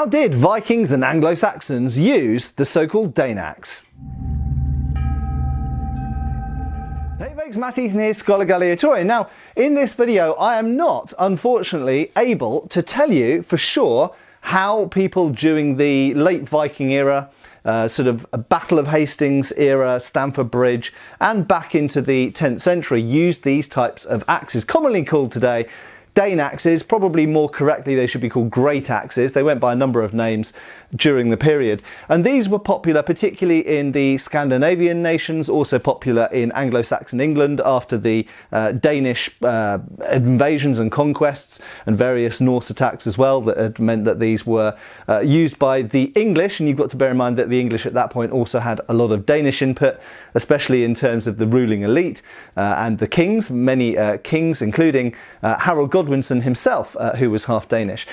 How did Vikings and Anglo-Saxons use the so-called Dane Axe? Hey folks, Matt Easton here, Schola Gladiatoria. Now, in this video, I am not, unfortunately, able to tell you for sure how people during the late Viking era, sort of a Battle of Hastings era, Stamford Bridge, and back into the 10th century used these types of axes, commonly called today Dane axes. Probably more correctly they should be called great axes. They went by a number of names during the period, and these were popular particularly in the Scandinavian nations, also popular in Anglo-Saxon England after the Danish invasions and conquests and various Norse attacks as well, that had meant that these were used by the English. And you've got to bear in mind that the English at that point also had a lot of Danish input, especially in terms of the ruling elite and the kings, many kings including Harold Godwinson himself, who was half Danish.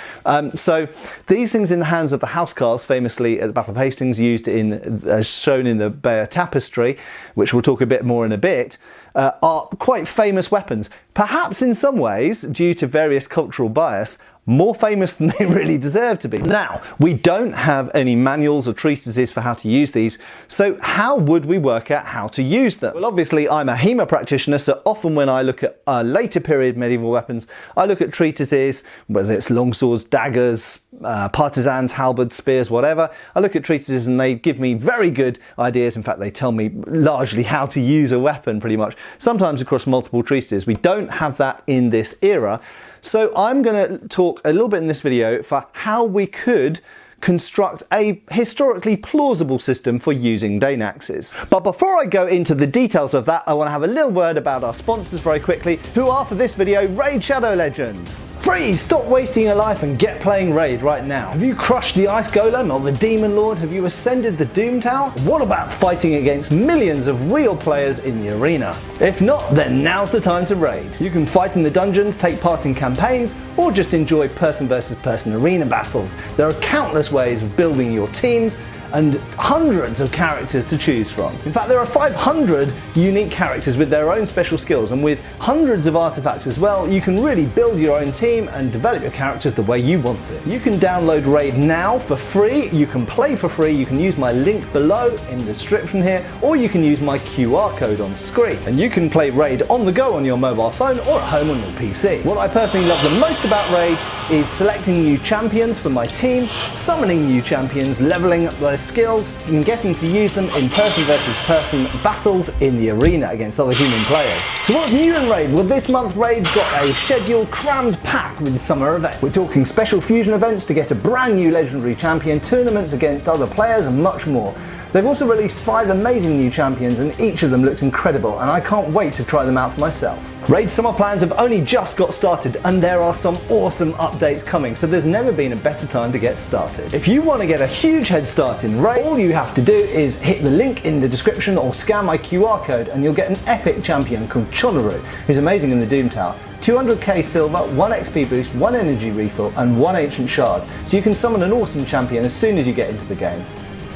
So these things in the hands of the housecarls, famously at the Battle of Hastings, used in, as shown in the Bayeux Tapestry, which we'll talk a bit more in a bit, are quite famous weapons. Perhaps in some ways, due to various cultural bias, more famous than they really deserve to be. Now, we don't have any manuals or treatises for how to use these, so how would we work out how to use them? Well, obviously I'm a HEMA practitioner, so often when I look at later period medieval weapons, I look at treatises, whether it's longswords, daggers, partisans, halberds, spears, whatever. I look at treatises and they give me very good ideas. In fact, they tell me largely how to use a weapon pretty much, sometimes across multiple treatises. We don't have that in this era. So I'm going to talk a little bit in this video for how we could construct a historically plausible system for using Dane axes. But before I go into the details of that, I want to have a little word about our sponsors very quickly, who are for this video Raid Shadow Legends. Freeze! Stop wasting your life and get playing Raid right now. Have you crushed the Ice Golem or the Demon Lord? Have you ascended the Doom Tower? What about fighting against millions of real players in the arena? If not, then now's the time to raid. You can fight in the dungeons, take part in campaigns, or just enjoy person versus person arena battles. There are countless ways of building your teams and hundreds of characters to choose from. In fact, there are 500 unique characters with their own special skills, and with hundreds of artifacts as well, you can really build your own team and develop your characters the way you want it. You can download Raid now for free, you can play for free, you can use my link below in the description here, or you can use my QR code on screen. And you can play Raid on the go on your mobile phone or at home on your PC. What I personally love the most about Raid is selecting new champions for my team, summoning new champions, leveling up their skills, and getting to use them in person versus person battles in the arena against other human players. So what's new in Raid? Well, this month Raid's got a scheduled crammed pack with summer events. We're talking special fusion events to get a brand new legendary champion, tournaments against other players, and much more. They've also released 5 amazing new champions, and each of them looks incredible, and I can't wait to try them out for myself. Raid summer plans have only just got started, and there are some awesome updates coming, so there's never been a better time to get started. If you want to get a huge head start in Raid, all you have to do is hit the link in the description or scan my QR code, and you'll get an epic champion called Chonaru, who's amazing in the Doom Tower. 200k silver, 1 XP boost, 1 energy refill, and 1 ancient shard, so you can summon an awesome champion as soon as you get into the game.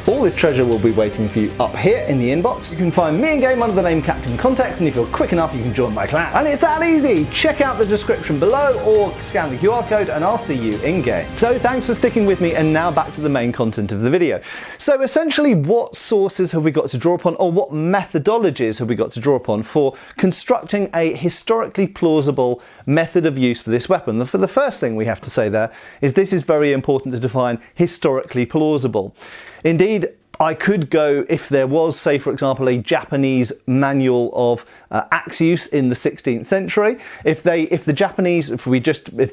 All this treasure will be waiting for you up here in the inbox. You can find me in game under the name Captain Context, and if you're quick enough you can join my clan. And it's that easy! Check out the description below or scan the QR code and I'll see you in game. So thanks for sticking with me, and now back to the main content of the video. So essentially, what sources have we got to draw upon, or what methodologies have we got to draw upon for constructing a historically plausible method of use for this weapon? For the first thing we have to say there is this is very important to define historically plausible. Indeed, I could go, if there was, say for example, a Japanese manual of axe use in the 16th century, if the Japanese, if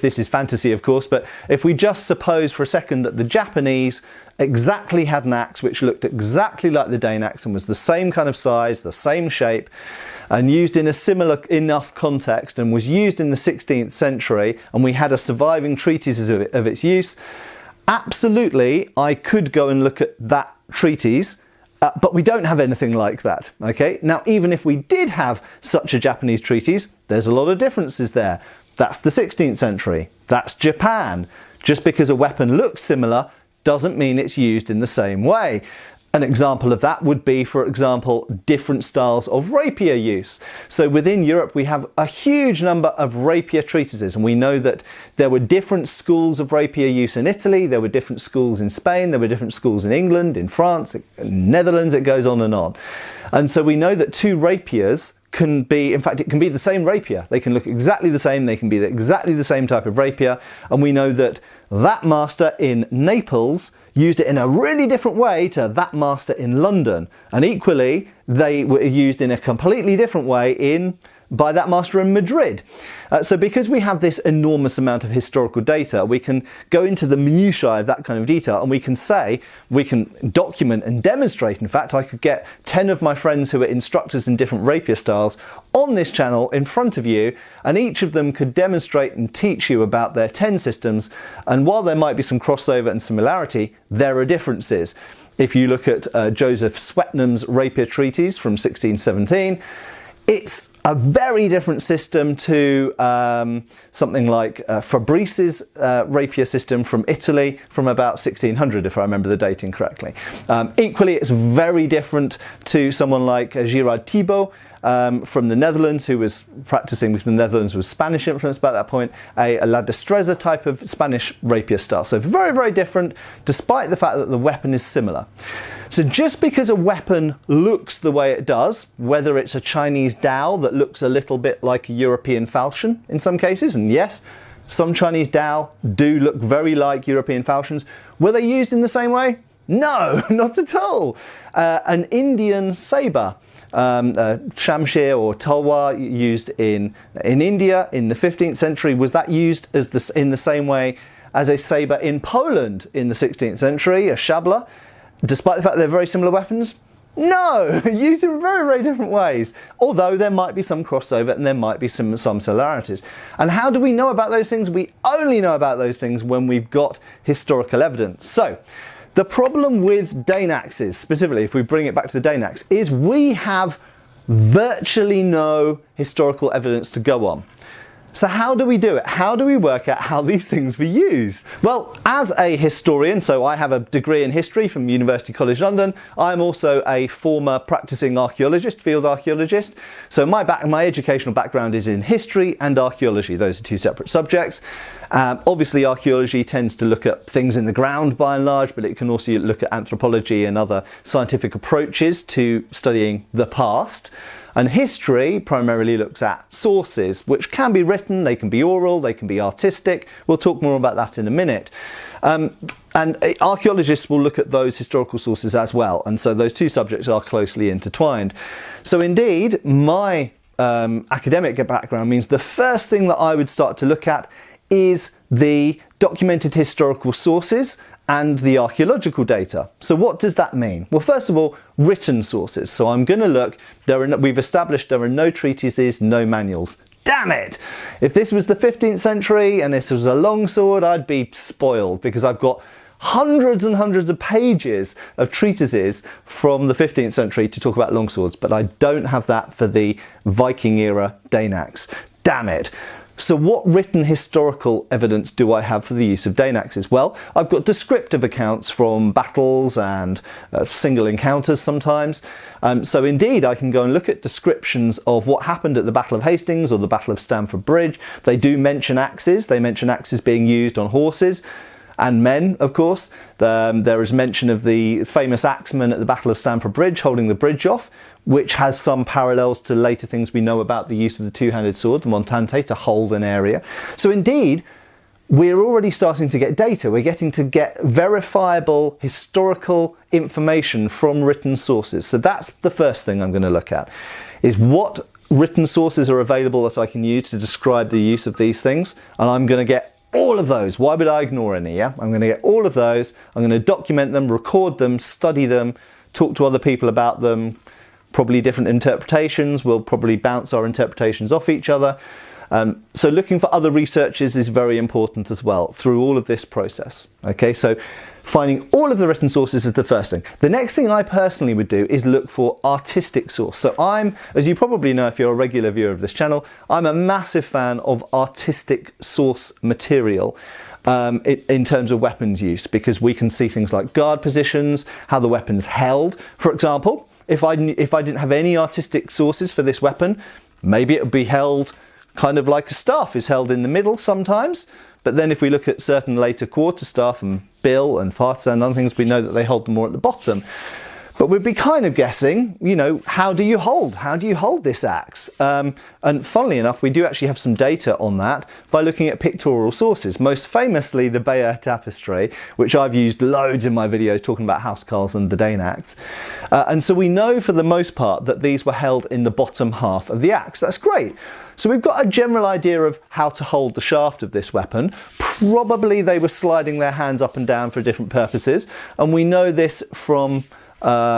this is fantasy of course, but if we just suppose for a second that the Japanese exactly had an axe which looked exactly like the Dane axe and was the same kind of size, the same shape, and used in a similar enough context, and was used in the 16th century, and we had a surviving treatise of its use, absolutely, I could go and look at that treatise, but we don't have anything like that, okay? Now, even if we did have such a Japanese treatise, there's a lot of differences there. That's the 16th century. That's Japan. Just because a weapon looks similar doesn't mean it's used in the same way. An example of that would be, for example, different styles of rapier use. So within Europe, we have a huge number of rapier treatises, and we know that there were different schools of rapier use in Italy, there were different schools in Spain, there were different schools in England, in France, in Netherlands, it goes on and on. And so we know that two rapiers can be, in fact, it can be the same rapier. They can look exactly the same, they can be exactly the same type of rapier, and we know that that master in Naples used it in a really different way to that master in London. And equally, they were used in a completely different way by that master in Madrid. So because we have this enormous amount of historical data, we can go into the minutiae of that kind of detail, and we can document and demonstrate. In fact, I could get 10 of my friends who are instructors in different rapier styles on this channel in front of you, and each of them could demonstrate and teach you about their 10 systems. And while there might be some crossover and similarity, there are differences. If you look at Joseph Swetnam's rapier treatise from 1617, it's a very different system to something like Fabrice's rapier system from Italy from about 1600, if I remember the dating correctly. Equally, it's very different to someone like Girard Thibault from the Netherlands, who was practicing, because the Netherlands was Spanish influenced by that point, a La Destreza type of Spanish rapier style. So very, very different, despite the fact that the weapon is similar. So just because a weapon looks the way it does, whether it's a Chinese dao that looks a little bit like a European falchion in some cases, and yes, some Chinese dao do look very like European falchions, were they used in the same way? No, not at all. An Indian sabre, shamshir or talwar, used in India in the 15th century, was that used in the same way as a sabre in Poland in the 16th century, a szabla? Despite the fact they're very similar weapons? No, used in very, very different ways. Although there might be some crossover and there might be some similarities. And how do we know about those things? We only know about those things when we've got historical evidence. So, the problem with Dane axes, specifically if we bring it back to the Dane axe, is we have virtually no historical evidence to go on. So how do we do it? How do we work out how these things were used? Well, as a historian, so I have a degree in history from University College London. I'm also a former practicing archaeologist, field archaeologist. So my educational background is in history and archaeology. Those are two separate subjects. Obviously, archaeology tends to look at things in the ground by and large, but it can also look at anthropology and other scientific approaches to studying the past. And history primarily looks at sources, which can be written, they can be oral, they can be artistic. We'll talk more about that in a minute. And archaeologists will look at those historical sources as well. And so those two subjects are closely intertwined. So indeed, my academic background means the first thing that I would start to look at is the documented historical sources and the archaeological data. So what does that mean? Well, first of all, written sources. So I'm going to look, we've established there are no treatises, no manuals. Damn it! If this was the 15th century and this was a longsword, I'd be spoiled, because I've got hundreds and hundreds of pages of treatises from the 15th century to talk about longswords, but I don't have that for the Viking era Dane axe. Damn it! So what written historical evidence do I have for the use of Dane axes? Well, I've got descriptive accounts from battles and single encounters sometimes. So indeed, I can go and look at descriptions of what happened at the Battle of Hastings or the Battle of Stamford Bridge. They do mention axes. They mention axes being used on horses and men, of course. There is mention of the famous axeman at the Battle of Stamford Bridge holding the bridge off, which has some parallels to later things we know about the use of the two-handed sword, the montante, to hold an area. So indeed, we're already starting to get data. We're getting to get verifiable historical information from written sources. So that's the first thing I'm going to look at, is what written sources are available that I can use to describe the use of these things. And I'm going to get all of those. Why would I ignore any? Yeah, I'm going to get all of those. I'm going to document them, record them, study them, talk to other people about them. Probably different interpretations. We'll probably bounce our interpretations off each other. So looking for other researchers is very important as well through all of this process. Okay, so finding all of the written sources is the first thing. The next thing I personally would do is look for artistic source. So I'm, as you probably know if you're a regular viewer of this channel, I'm a massive fan of artistic source material. in terms of weapons use, because we can see things like guard positions, how the weapon's held. For example, if I didn't have any artistic sources for this weapon, maybe it would be held kind of like a staff is held in the middle sometimes. But then if we look at certain later quarterstaff and bill and partisan and other things, we know that they hold them more at the bottom. But we'd be kind of guessing, you know, how do you hold this axe? And funnily enough, we do actually have some data on that by looking at pictorial sources, most famously the Bayeux tapestry, which I've used loads in my videos talking about housecarls and the Dane axe. And so we know for the most part that these were held in the bottom half of the axe. That's great. So we've got a general idea of how to hold the shaft of this weapon. Probably they were sliding their hands up and down for different purposes. And we know this from...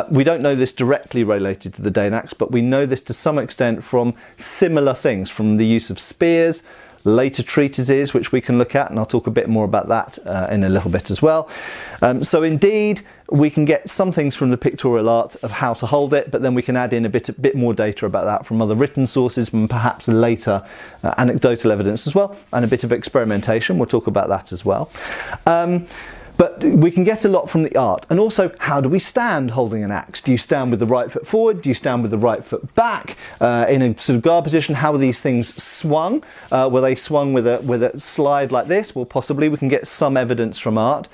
we don't know this directly related to the Dane axe, but we know this to some extent from similar things, from the use of spears, later treatises, which we can look at, and I'll talk a bit more about that in a little bit as well. So indeed, we can get some things from the pictorial art of how to hold it, but then we can add in a bit more data about that from other written sources and perhaps later anecdotal evidence as well, and a bit of experimentation. We'll talk about that as well. But we can get a lot from the art. And also, how do we stand holding an axe? Do you stand with the right foot forward? Do you stand with the right foot back? In a sort of guard position, how are these things swung? Were they swung with a slide like this? Well, possibly we can get some evidence from art.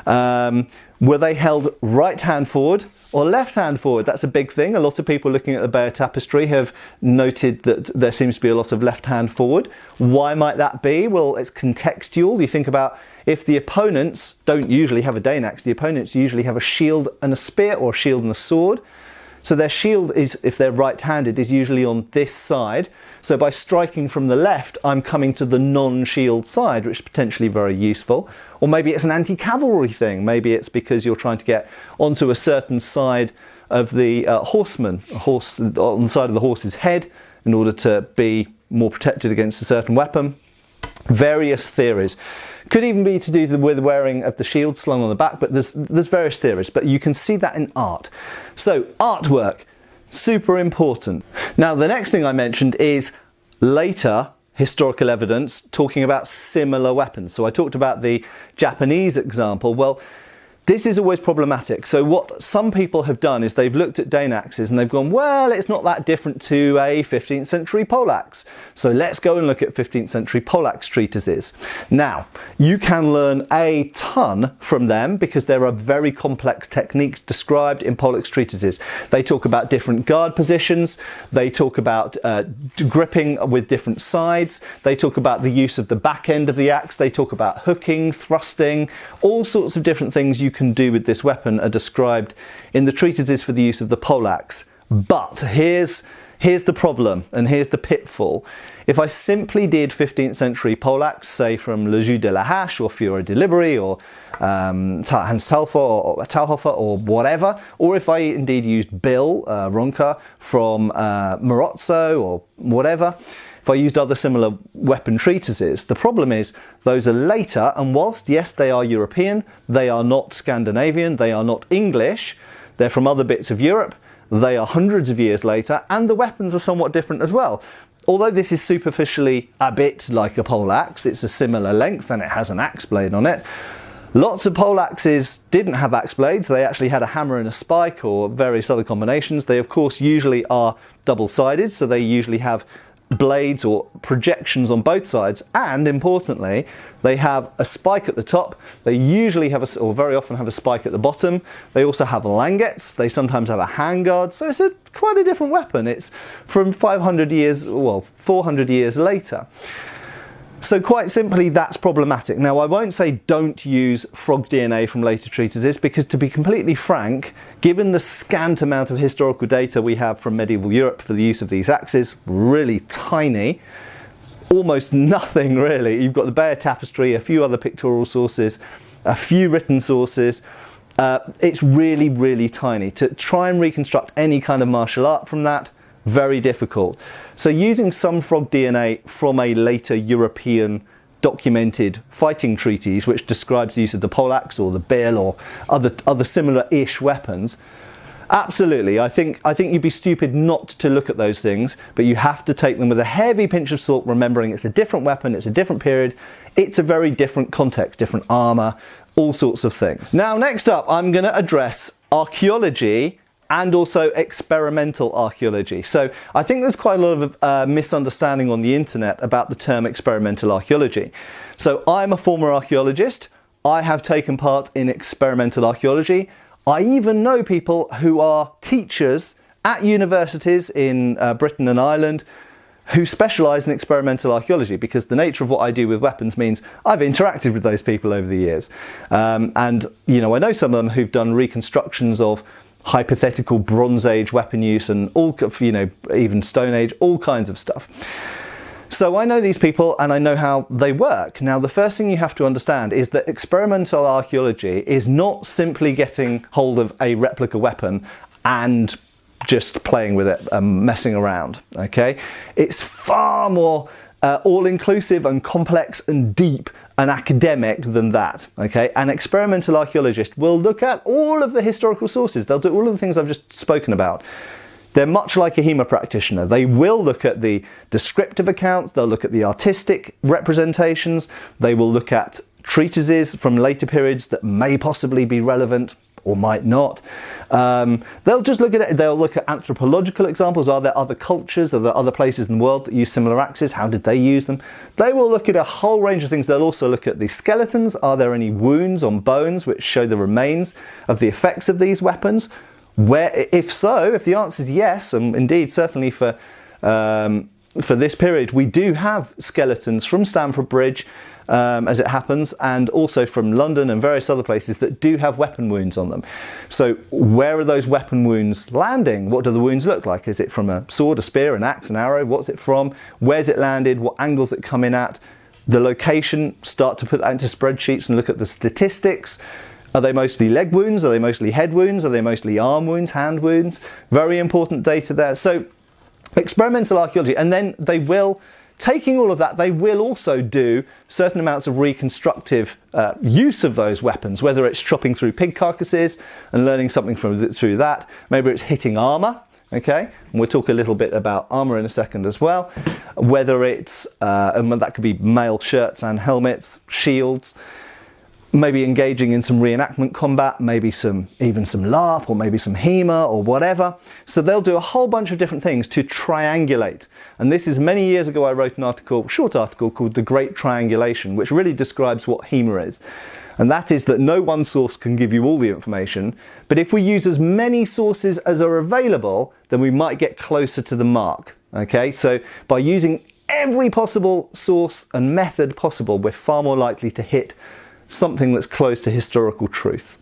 Were they held right hand forward or left hand forward? That's a big thing. A lot of people looking at the Bayeux tapestry have noted that there seems to be a lot of left hand forward. Why might that be? Well, it's contextual. You think about if the opponents don't usually have a Dane axe, the opponents usually have a shield and a spear, or a shield and a sword. So their shield is, if they're right-handed, is usually on this side. So by striking from the left, I'm coming to the non-shield side, which is potentially very useful. Or maybe it's an anti-cavalry thing. Maybe it's because you're trying to get onto a certain side of the horseman, a horse on the side of the horse's head, in order to be more protected against a certain weapon. Various theories. Could even be to do with the wearing of the shield slung on the back, but there's various theories, but you can see that in art. So artwork, super important. Now the next thing I mentioned is later historical evidence talking about similar weapons. So I talked about the Japanese example. Well, this is always problematic. So what some people have done is they've looked at Dane axes and they've gone, well, it's not that different to a 15th century Polax. So let's go and look at 15th century Polax treatises. Now, you can learn a ton from them because there are very complex techniques described in Polax treatises. They talk about different guard positions. They talk about gripping with different sides. They talk about the use of the back end of the axe. They talk about hooking, thrusting, all sorts of different things you can do with this weapon are described in the treatises for the use of the poleaxe. But here's the problem, and here's the pitfall. If I simply did 15th century poleaxe, say from Le Jeu de la Hache or Fiore di Liberi or Hans Talhofer or whatever, or if I indeed used Bill Ronca from Marozzo or whatever, if I used other similar weapon treatises, the problem is those are later, and whilst yes they are European, they are not Scandinavian, they are not English, they're from other bits of Europe, they are hundreds of years later, and the weapons are somewhat different as well. Although this is superficially a bit like a poleaxe, it's a similar length and it has an axe blade on it. Lots of poleaxes didn't have axe blades, they actually had a hammer and a spike or various other combinations. They of course usually are double-sided, so they usually have blades or projections on both sides, and importantly they have a spike at the top. They usually have or very often have a spike at the bottom. They also have languettes. They sometimes have a handguard, so it's quite a different weapon. It's from 500 years, well 400 years later. So quite simply, that's problematic. Now, I won't say don't use frog DNA from later treatises, because to be completely frank, given the scant amount of historical data we have from medieval Europe for the use of these axes, really tiny, almost nothing really. You've got the Bayeux tapestry, a few other pictorial sources, a few written sources. It's really, really tiny. To try and reconstruct any kind of martial art from that, very difficult. So using some frog DNA from a later European documented fighting treatise which describes the use of the poleaxe or the bill or other similar-ish weapons Absolutely. I think you'd be stupid not to look at those things, but you have to take them with a heavy pinch of salt, remembering it's a different weapon, it's a different period, it's a very different context, different armour, all sorts of things. Now, next up, I'm going to address archaeology and also experimental archaeology. So I think there's quite a lot of misunderstanding on the internet about the term experimental archaeology. So I'm a former archaeologist. I have taken part in experimental archaeology. I even know people who are teachers at universities in Britain and Ireland who specialise in experimental archaeology, because the nature of what I do with weapons means I've interacted with those people over the years. And, you know, I know some of them who've done reconstructions of hypothetical Bronze Age weapon use and all, you know, even Stone Age, all kinds of stuff. So I know these people and I know how they work. Now, the first thing you have to understand is that experimental archaeology is not simply getting hold of a replica weapon and just playing with it and messing around, okay? It's far more all-inclusive and complex and deep and academic than that, okay? An experimental archaeologist will look at all of the historical sources. They'll do all of the things I've just spoken about. They're much like a HEMA practitioner. They will look at the descriptive accounts, they'll look at the artistic representations, they will look at treatises from later periods that may possibly be relevant or might not. They'll just look at it, they'll look at anthropological examples. Are there other cultures, are there other places in the world that use similar axes? How did they use them? They will look at a whole range of things. They'll also look at the skeletons. Are there any wounds on bones which show the remains of the effects of these weapons? Where, if so, if the answer is yes, and indeed certainly for this period, we do have skeletons from Stamford Bridge, as it happens, and also from London and various other places that do have weapon wounds on them. So where are those weapon wounds landing? What do the wounds look like? Is it from a sword, a spear, an axe, an arrow? What's it from? Where's it landed? What angles it come in at? The location, start to put that into spreadsheets and look at the statistics. Are they mostly leg wounds? Are they mostly head wounds? Are they mostly arm wounds, hand wounds? Very important data there. So experimental archaeology, and then they will, taking all of that, they will also do certain amounts of reconstructive use of those weapons, whether it's chopping through pig carcasses and learning something through that. Maybe it's hitting armour, okay? And we'll talk a little bit about armour in a second as well. Whether it's, and that could be mail shirts and helmets, shields, maybe engaging in some reenactment combat, maybe even some LARP, or maybe some HEMA or whatever. So they'll do a whole bunch of different things to triangulate. And this is many years ago I wrote an article, short article called The Great Triangulation, which really describes what HEMA is. And that is that no one source can give you all the information, but if we use as many sources as are available, then we might get closer to the mark, okay? So by using every possible source and method possible, we're far more likely to hit something that's close to historical truth.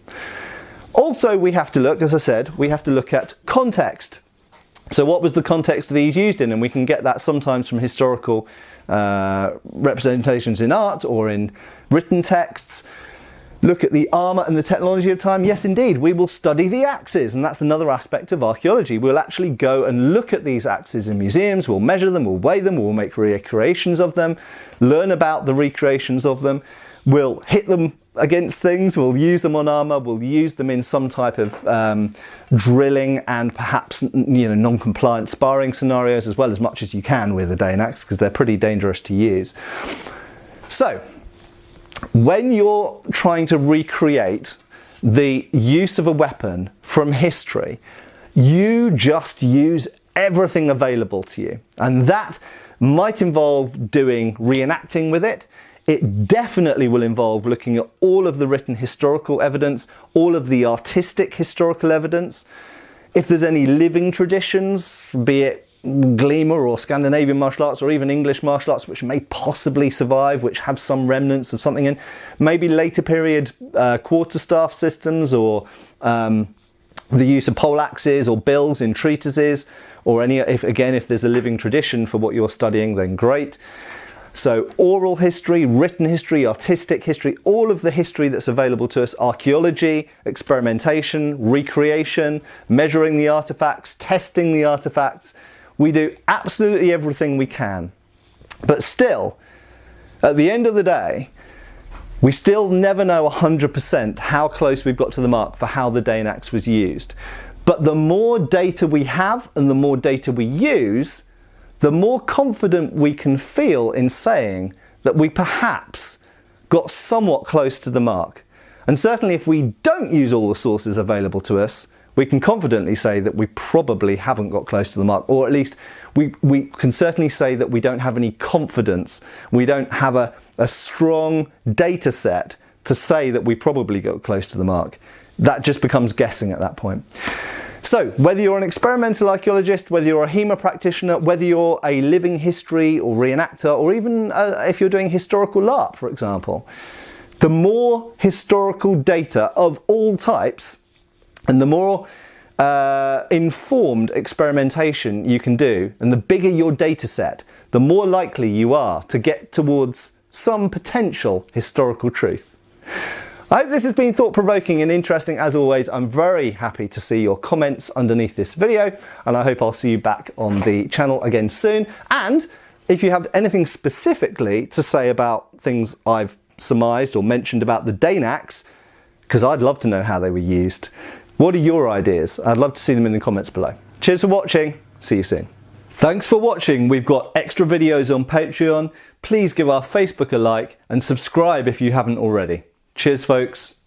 Also, we have to look, as I said, we have to look at context. So what was the context these used in? And we can get that sometimes from historical representations in art or in written texts. Look at the armour and the technology of time. Yes, indeed, we will study the axes, and that's another aspect of archaeology. We'll actually go and look at these axes in museums, we'll measure them, we'll weigh them, we'll make recreations of them, learn about the recreations of them. We'll hit them against things, we'll use them on armour, we'll use them in some type of drilling and perhaps, you know, non-compliant sparring scenarios, as well as much as you can with a Dane Axe, because they're pretty dangerous to use. So, when you're trying to recreate the use of a weapon from history, you just use everything available to you. And that might involve doing reenacting with it. It definitely will involve looking at all of the written historical evidence, all of the artistic historical evidence. If there's any living traditions, be it Gleamer or Scandinavian martial arts or even English martial arts, which may possibly survive, which have some remnants of something in, maybe later period quarterstaff systems, or the use of poleaxes or bills in treatises, or if there's a living tradition for what you're studying, then great. So oral history, written history, artistic history, all of the history that's available to us, archaeology, experimentation, recreation, measuring the artifacts, testing the artifacts. We do absolutely everything we can. But still, at the end of the day, we still never know 100% how close we've got to the mark for how the Dane Axe was used. But the more data we have and the more data we use, the more confident we can feel in saying that we perhaps got somewhat close to the mark. And certainly if we don't use all the sources available to us, we can confidently say that we probably haven't got close to the mark, or at least we can certainly say that we don't have any confidence. We don't have a strong data set to say that we probably got close to the mark. That just becomes guessing at that point. So whether you're an experimental archaeologist, whether you're a HEMA practitioner, whether you're a living history or reenactor, or even if you're doing historical LARP, for example, the more historical data of all types and the more informed experimentation you can do, and the bigger your data set, the more likely you are to get towards some potential historical truth. I hope this has been thought-provoking and interesting. As always, I'm very happy to see your comments underneath this video, and I hope I'll see you back on the channel again soon. And if you have anything specifically to say about things I've surmised or mentioned about the Dane axe, because I'd love to know how they were used. What are your ideas? I'd love to see them in the comments below. Cheers for watching. See you soon. Thanks for watching. We've got extra videos on Patreon. Please give our Facebook a like and subscribe if you haven't already. Cheers, folks.